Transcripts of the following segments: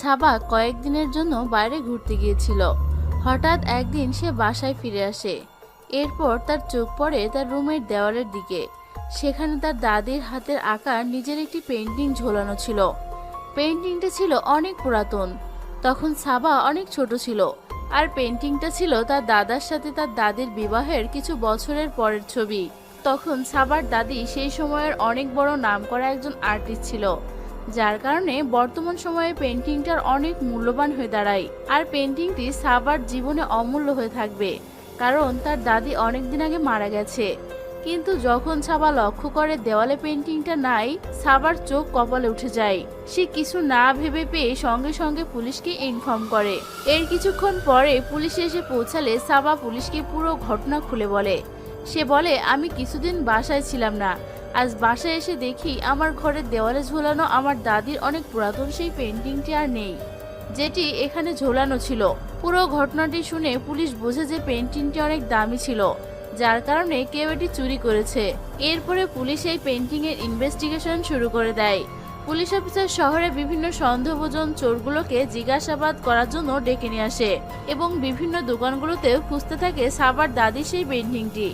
সাবা কয়েকদিনের জন্য বাইরে ঘুরতে গিয়েছিল। হঠাৎ একদিন সে বাসায় ফিরে আসে। এরপর তার চোখ পড়ে তার রুমের দেওয়ালের দিকে। সেখানে তার দাদির হাতের আঁকা নিজের একটি পেন্টিং ঝোলানো ছিল। পেন্টিংটা ছিল অনেক পুরাতন। তখন সাবা অনেক ছোট ছিল, আর পেন্টিংটা ছিল তার দাদার সাথে তার দাদির বিবাহের কিছু বছরের পরের ছবি। তখন সাবার দাদি সেই সময়ের অনেক বড় নামকরা একজন আর্টিস্ট ছিল, যার কারণে বর্তমান সময়ে পেন্টিংটার অনেক মূল্যবান হয়ে দাঁড়ায়। আর পেন্টিংটি সাবার জীবনে অমূল্য হয়ে থাকবে, কারণ তার দাদি অনেকদিন আগে মারা গেছে। কিন্তু যখন সাবা লক্ষ্য করে দেওয়ালে পেন্টিংটা নাই, সাবার চোখ কপালে উঠে যায়। সে কিছু না ভেবে পেয়ে সঙ্গে সঙ্গে পুলিশকে ইনফর্ম করে। এর কিছুক্ষণ পরে পুলিশ এসে পৌঁছালে সাবা পুলিশকে পুরো ঘটনা খুলে বলে। সে বলে, আমি কিছুদিন বাসায় ছিলাম না। আজ বাসায় এসে দেখি আমার ঘরের দেওয়ালে ঝোলানো আমার দাদির অনেক পুরাতন সেই পেন্টিংটি আর নেই, যেটি এখানে ঝোলানো ছিল। পুরো ঘটনাটি শুনে পুলিশ বোঝে যে পেন্টিংটি অনেক দামি ছিল, যার কারণে কেউ এটি চুরি করেছে। এরপরে পুলিশ এই পেন্টিং এর ইনভেস্টিগেশন শুরু করে দেয়। পুলিশ অফিসার শহরে বিভিন্ন সন্দেহভাজন চোরগুলোকে জিজ্ঞাসাবাদ করার জন্য ডেকে নিয়ে আসে এবং বিভিন্ন দোকানগুলোতেও খুঁজতে থাকে সাবার দাদির সেই পেন্টিংটি।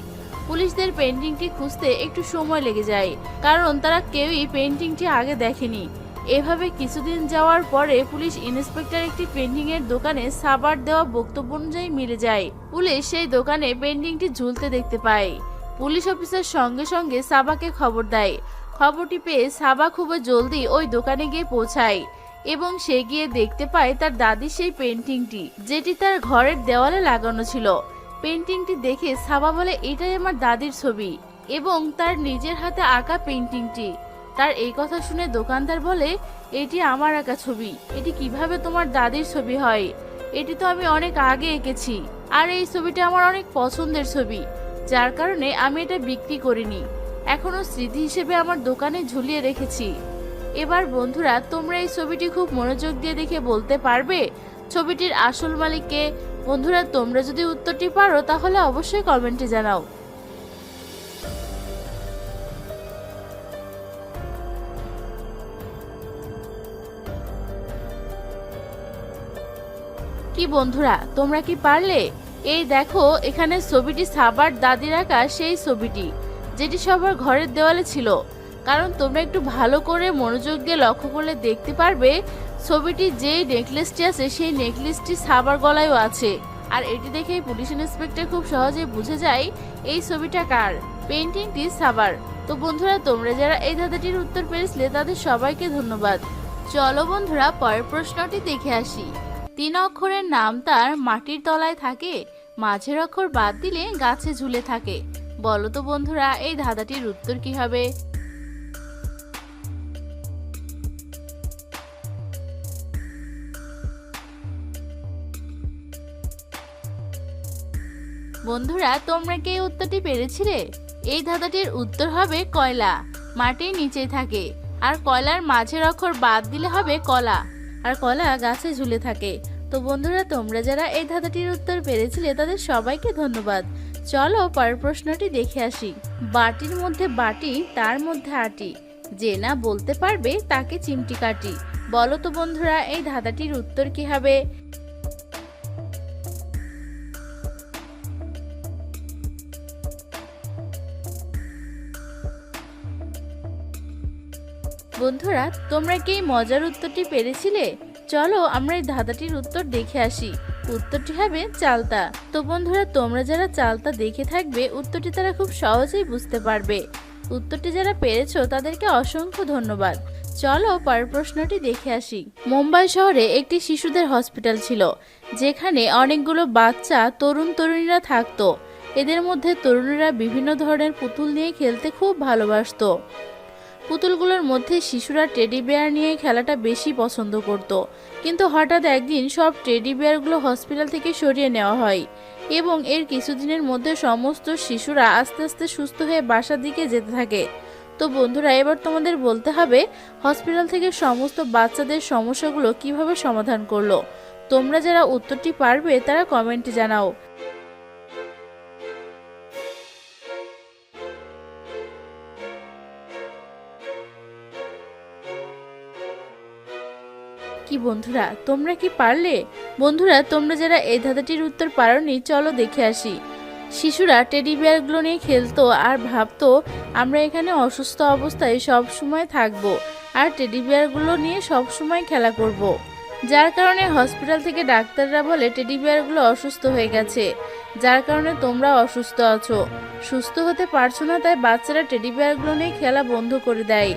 পুলিশদের পেন্টিংটি খুঁজতে একটু সময় লেগে যায়, কারণ তারা কেউই পেন্টিংটি আগে দেখেনি। এভাবে কিছুদিন যাওয়ার পরে পুলিশ ইন্সপেক্টর একটি পেন্টিং এর দোকানে সাবার দেওয়া বক্তব্য অনুযায়ী মিলে যায়। পুলিশ সেই দোকানে পেন্টিংটি ঝুলতে দেখতে পায়। পুলিশ অফিসার সঙ্গে সঙ্গে সাবাকে খবর দেয়। খবরটি পেয়ে সাবা খুবই জলদি ওই দোকানে গিয়ে পৌঁছায় এবং সে গিয়ে দেখতে পায় তার দাদির সেই পেন্টিংটি, যেটি তার ঘরের দেওয়ালে লাগানো ছিল। পেন্টিংটি দেখে সাবা বলে, এটাই আমার দাদির ছবি এবং তার নিজের হাতে আঁকা পেন্টিংটি। তার এই কথা শুনে দোকানদার বলে, এটি আমার আঁকা ছবি, এটি কিভাবে তোমার দাদির ছবি হয়? এটি তো আমি অনেক আগে এঁকেছি, আর এই ছবিটা আমার অনেক পছন্দের ছবি, যার কারণে আমি এটা বিক্রি করিনি, এখনো স্মৃতি হিসেবে আমার দোকানে ঝুলিয়ে রেখেছি। এবার বন্ধুরা, তোমরা এই ছবিটি খুব মনোযোগ দিয়ে দেখে বলতে পারবে ছবিটির আসল মালিক কে? বন্ধুরা, তোমরা যদি উত্তরটি পারো তাহলে অবশ্যই কমেন্টে জানাও। কি বন্ধুরা, তোমরা কি পারলে? এই দেখো, এখানে ছবিটি সাবার দাদির আঁকা সেই ছবিটি, যেটি সবার ঘরের দেওয়ালে ছিল। কারণ তোমরা একটু ভালো করে মনোযোগ দিয়ে লক্ষ্য করলে দেখতে পারবে ছবিটি যেই নেকলেসটি আছে সেই নেকলেসটি সাবার গলায়ও আছে। আর এটি দেখেই পুলিশ ইন্সপেক্টর খুব সহজেই বুঝে যায় এই ছবিটা কার। পেন্টিংটি সাবার। তো বন্ধুরা, তোমরা যারা এই ধাঁধাটির উত্তর পেরেছিলে তাদের সবাইকে ধন্যবাদ। চলো বন্ধুরা, পরের প্রশ্নটি দেখে আসি। 3 অক্ষরের নাম তার মাটির তলায় থাকে, মাঝের অক্ষর বাদ দিলে গাছে ঝুলে থাকে। বলো তো বন্ধুরা, এই ধাঁধাটির উত্তর কি হবে? বন্ধুরা, তোমরা কি এই উত্তরটি পেরেছিলে? এই ধাঁধাটির উত্তর হবে কয়লা। মাটির নিচেই থাকে, আর কয়লার মাঝের অক্ষর বাদ দিলে হবে কলা, আর কলা গাছে ঝুলে থাকে। তো বন্ধুরা, তোমরা যারা এই ধাঁধাটির উত্তর পেরেছিলে তাদের সবাইকে ধন্যবাদ। চলো পরের প্রশ্নটি দেখে আসি। বাটির মধ্যে বাটি, তার মধ্যে আটি, যে না বলতে পারবে তাকে চিমটি কাটি। বলো তো বন্ধুরা, এই ধাঁধাটির উত্তর কি হবে? বন্ধুরা, তোমরা কি এই মজার উত্তরটি পেরেছিলে? চলো আমরা এই ধাঁধাটির উত্তর দেখে আসি। উত্তরটি হবে চালতা। তো বন্ধুরা, তোমরা যারা চালতা দেখে থাকবে উত্তরটি তারা খুব সহজেই বুঝতে পারবে। উত্তরটি যারা পেরেছো তাদেরকে অসংখ্য ধন্যবাদ। চলো পরের প্রশ্নটি দেখে আসি। মুম্বাই শহরে একটি শিশুদের হসপিটাল ছিল, যেখানে অনেকগুলো বাচ্চা তরুণ তরুণীরা থাকতো। এদের মধ্যে তরুণীরা বিভিন্ন ধরনের পুতুল নিয়ে খেলতে খুব ভালোবাসতো। পুতুলগুলোর মধ্যে শিশুরা টেডি বেয়ার নিয়ে খেলাটা বেশি পছন্দ করত। কিন্তু হঠাৎ একদিন সব টেডি বেয়ারগুলো হসপিটাল থেকে সরিয়ে নেওয়া হয় এবং এর কিছুদিনের মধ্যে সমস্ত শিশুরা আস্তে আস্তে সুস্থ হয়ে বাসার দিকে যেতে থাকে। তো বন্ধুরা, এবার তোমাদের বলতে হবে হসপিটাল থেকে সমস্ত বাচ্চাদের সমস্যাগুলো কিভাবে সমাধান করলো। তোমরা যারা উত্তরটি পারবে তারা কমেন্টে জানাও। কি বন্ধুরা, তোমরা কি পারলে? বন্ধুরা, তোমরা যারা এই ধাঁধাটির উত্তর পারোনি, চলো দেখে আসি। শিশুরা টেডি বিয়ারগুলো নিয়ে খেলতো আর ভাবতো আমরা এখানে অসুস্থ অবস্থায় সব সময় থাকবো আর টেডি বিয়ারগুলো নিয়ে সব সময় খেলা করব। যার কারণে হসপিটাল থেকে ডাক্তাররা বলে টেডি বিয়ারগুলো অসুস্থ হয়ে গেছে, যার কারণে তোমরা অসুস্থ আছো, সুস্থ হতে পারছো না, তাই বাচ্চারা টেডি বিয়ারগুলো নিয়ে খেলা বন্ধ করে দেয়।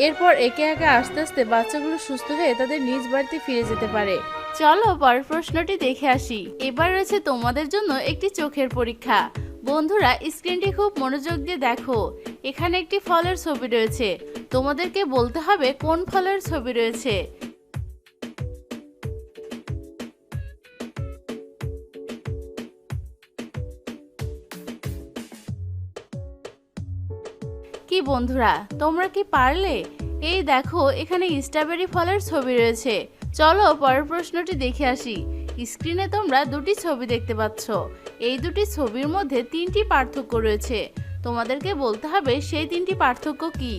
এরপর একে একে আস্তে আস্তে বাচ্চাগুলো সুস্থ হয়ে তাদের নিজ বাড়িতে ফিরে যেতে পারে। চলো পরের প্রশ্নটি দেখে আসি। এবার রয়েছে তোমাদের জন্য একটি চোখের পরীক্ষা। বন্ধুরা, স্ক্রিনটি খুব মনোযোগ দিয়ে দেখো। এখানে একটি ফলের ছবি রয়েছে, তোমাদেরকে বলতে হবে কোন ফলের ছবি রয়েছে। কি বন্ধুরা, তোমরা কি পারলে? এই দেখো, এখানে স্ট্রবেরি ফলের ছবি রয়েছে। চলো পরের প্রশ্নটি দেখে আসি। স্ক্রিনে তোমরা দুটি ছবি দেখতে পাচ্ছ, এই দুটি ছবির মধ্যে তিনটি পার্থক্য রয়েছে, তোমাদেরকে বলতে হবে সেই তিনটি পার্থক্য কি।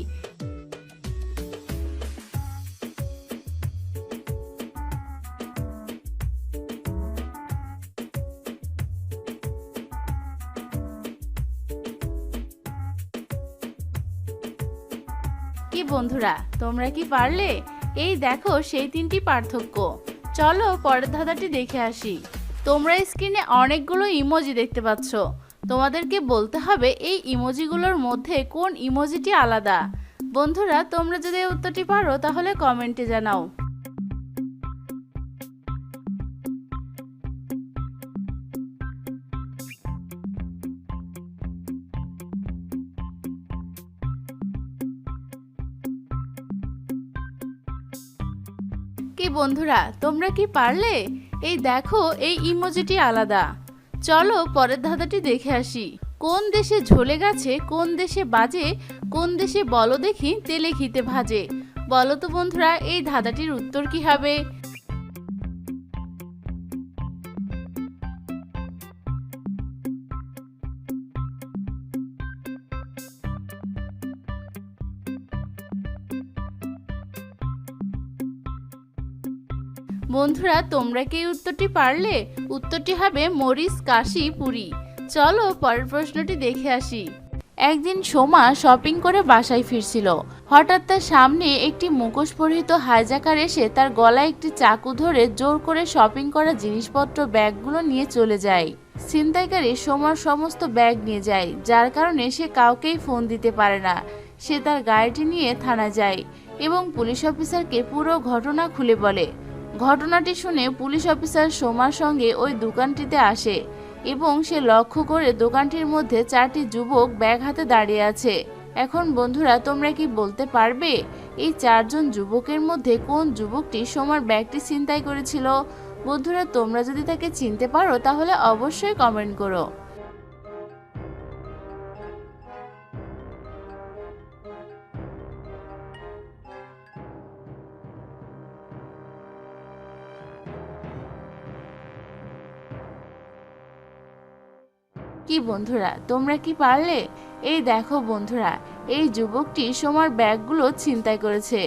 কি বন্ধুরা, তোমরা কি পারলে? এই দেখো সেই তিনটি পার্থক্য। চলো পরের ধাঁধাটি দেখে আসি। তোমরা স্ক্রিনে অনেকগুলো ইমোজি দেখতে পাচ্ছ, তোমাদেরকে বলতে হবে এই ইমোজিগুলোর মধ্যে কোন ইমোজিটি আলাদা। বন্ধুরা, তোমরা যদি এই উত্তরটি পারো তাহলে কমেন্টে জানাও। কি বন্ধুরা, তোমরা কি পারলে? এই দেখো এই ইমোজিটি আলাদা। চলো পরের ধাঁধাটি দেখে আসি। কোন দেশে ঝোলে গাছে, কোন দেশে বাজে, কোন দেশে বলো দেখি তেলে ঘিতে ভাজে। বলো তো বন্ধুরা, এই ধাঁধাটির উত্তর কি হবে? বন্ধুরা, তোমরা কি উত্তরটি পারলে? উত্তরটি হবে মরিচ, কাশি, পুরি। চলো পরের প্রশ্নটি দেখে আসি। একদিন সোমা শপিং করে বাসায় ফিরছিল, হঠাৎ তার সামনে একটি মুখোশ পরিহিত হাইজ্যাকার এসে তার গলায় একটি চাকু ধরে জোর করে শপিং করা জিনিসপত্র ব্যাগগুলো নিয়ে চলে যায়। ছিনতাইকারী সোমার সমস্ত ব্যাগ নিয়ে যায়, যার কারণে সে কাউকেই ফোন দিতে পারে না। সে তার গাড়িটি নিয়ে থানায় যায় এবং পুলিশ অফিসারকে পুরো ঘটনা খুলে বলে। ঘটনাটি শুনে পুলিশ অফিসার সোমার সঙ্গে ওই দোকানটিতে আসে এবং সে লক্ষ্য করে দোকানটির মধ্যে 4টি যুবক ব্যাগ হাতে দাঁড়িয়ে আছে। এখন বন্ধুরা, তোমরা কি বলতে পারবে এই 4 জন যুবকের মধ্যে কোন যুবকটি সোমার ব্যাগটি ছিনতাই করেছিল? বন্ধুরা, তোমরা যদি তাকে চিনতে পারো তাহলে অবশ্যই কমেন্ট করো। কি বন্ধুরা, তোমরা কি পারলে? এই দেখো বন্ধুরা, এই যুবকটি সোমার ব্যাগগুলো ছিনতাই করেছে।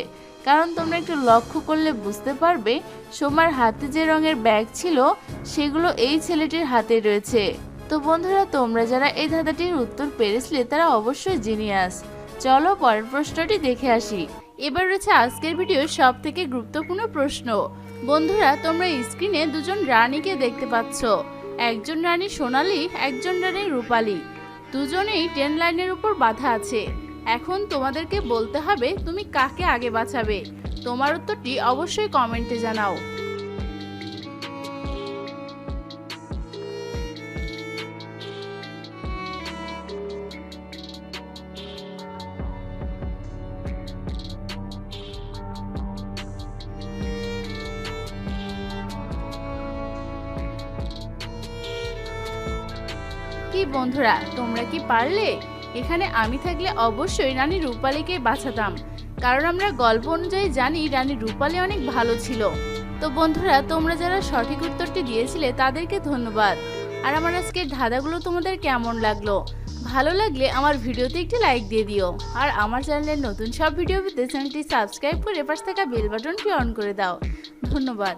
কারণ তোমরা একটু লক্ষ্য করলে বুঝতে পারবে সোমার হাতে যে রঙের ব্যাগ ছিল সেগুলো এই ছেলেটির হাতে রয়েছে। তো বন্ধুরা, তোমরা যারা এই ধাঁধাটির উত্তর পেরেছিলে তারা অবশ্যই জিনিয়াস। চলো পরের প্রশ্নটি দেখে আসি। এবার রয়েছে আজকের ভিডিওর সব থেকে গুরুত্বপূর্ণ প্রশ্ন। বন্ধুরা, তোমরা স্ক্রিনে দুজন রানীকে দেখতে পাচ্ছ, একজন রানী সোনালী, একজন রানী রূপালী। দুজনেই ট্রেন লাইনের উপর বাঁধা আছে। এখন তোমাদেরকে বলতে হবে তুমি কাকে আগে বাঁচাবে। তোমার উত্তরটি অবশ্যই কমেন্টে জানাও। কি বন্ধুরা, তোমরা কি পারলে? এখানে আমি থাকলে অবশ্যই রানী রূপালীকে বাঁচাতাম, কারণ আমরা গল্প অনুযায়ী জানি রানী রূপালী অনেক ভালো ছিল। তো বন্ধুরা, তোমরা যারা সঠিক উত্তরটি দিয়েছিলে তাদেরকে ধন্যবাদ। আর আমার আজকের ধাঁধাগুলো তোমাদের কেমন লাগলো? ভালো লাগলে আমার ভিডিওতে একটি লাইক দিয়ে দিও। আর আমার চ্যানেলের নতুন সব ভিডিও পেতে চ্যানেলটি সাবস্ক্রাইব করে পাশে থাকা বেল বাটনটি অন করে দাও। ধন্যবাদ।